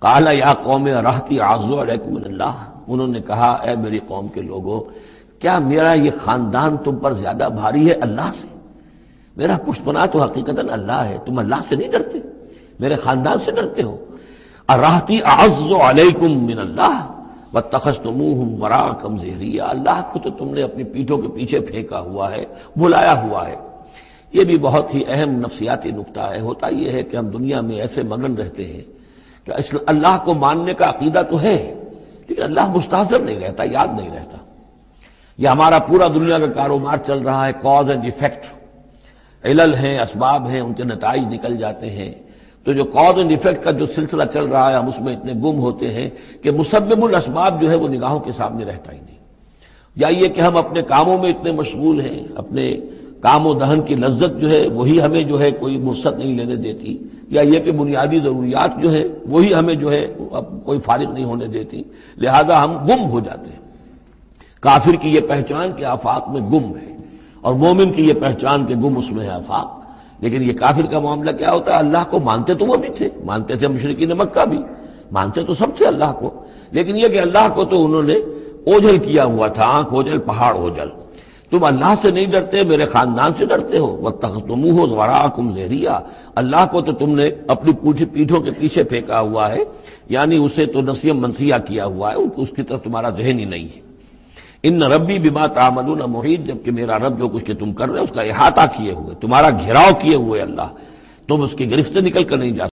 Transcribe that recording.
قال یا قوم رہتی اعز علیکم من اللہ، انہوں نے کہا اے میری قوم کے لوگوں، کیا میرا یہ خاندان تم پر زیادہ بھاری ہے اللہ سے؟ میرا پشت پناہ تو حقیقتاً اللہ ہے، تم اللہ سے نہیں ڈرتے، میرے خاندان سے ڈرتے ہو؟ رہتی اعز علیکم من اللہ واتخذتموہم وراءکم ظہریا، اللہ کو تو تم نے اپنی پیٹھوں کے پیچھے پھینکا ہوا ہے، بلایا ہوا ہے۔ یہ بھی بہت ہی اہم نفسیاتی نکتہ ہے۔ ہوتا یہ ہے کہ ہم دنیا میں ایسے مگن رہتے ہیں کہ اللہ کو ماننے کا عقیدہ تو ہے، لیکن اللہ مستحضر نہیں رہتا، یاد نہیں رہتا۔ یہ ہمارا پورا دنیا کا کاروبار چل رہا ہے، کاز اینڈ ایفیکٹ، علل ہیں، اسباب ہیں، ان کے نتائج نکل جاتے ہیں۔ تو جو کاز اینڈ ایفیکٹ کا جو سلسلہ چل رہا ہے، ہم اس میں اتنے گم ہوتے ہیں کہ مسبب الاسباب جو ہے وہ نگاہوں کے سامنے رہتا ہی نہیں۔ یا یہ کہ ہم اپنے کاموں میں اتنے مشغول ہیں، اپنے کام و دہن کی لذت جو ہے وہی ہمیں جو ہے کوئی فرصت نہیں لینے دیتی، یا یہ کہ بنیادی ضروریات جو ہے وہی ہمیں جو ہے اب کوئی فارغ نہیں ہونے دیتی، لہذا ہم گم ہو جاتے ہیں۔ کافر کی یہ پہچان کہ آفاق میں گم ہے، اور مومن کی یہ پہچان کہ گم اس میں ہے آفاق۔ لیکن یہ کافر کا معاملہ کیا ہوتا ہے؟ اللہ کو مانتے تو وہ بھی تھے، مانتے تھے مشرکین مکہ بھی، مانتے تو سب تھے اللہ کو، لیکن یہ کہ اللہ کو تو انہوں نے اوجھل کیا ہوا تھا، آنکھ اوجھل پہاڑ اوجھل۔ تم اللہ سے نہیں ڈرتے، میرے خاندان سے ڈرتے ہو۔ واتخذتموہ وراءکم ظہریا، اللہ کو تو تم نے اپنی پیٹھوں کے پیچھے پھینکا ہوا ہے، یعنی اسے تو نسیم منسیہ کیا ہوا ہے، اس کی طرف تمہارا ذہن ہی نہیں ہے۔ ان ربی بما تعملون محیط، جبکہ میرا رب جو کچھ کہ تم کر رہے ہو اس کا احاطہ کیے ہوئے، تمہارا گھیراؤ کیے ہوئے اللہ، تم اس کی گرفت سے نکل کر نہیں جا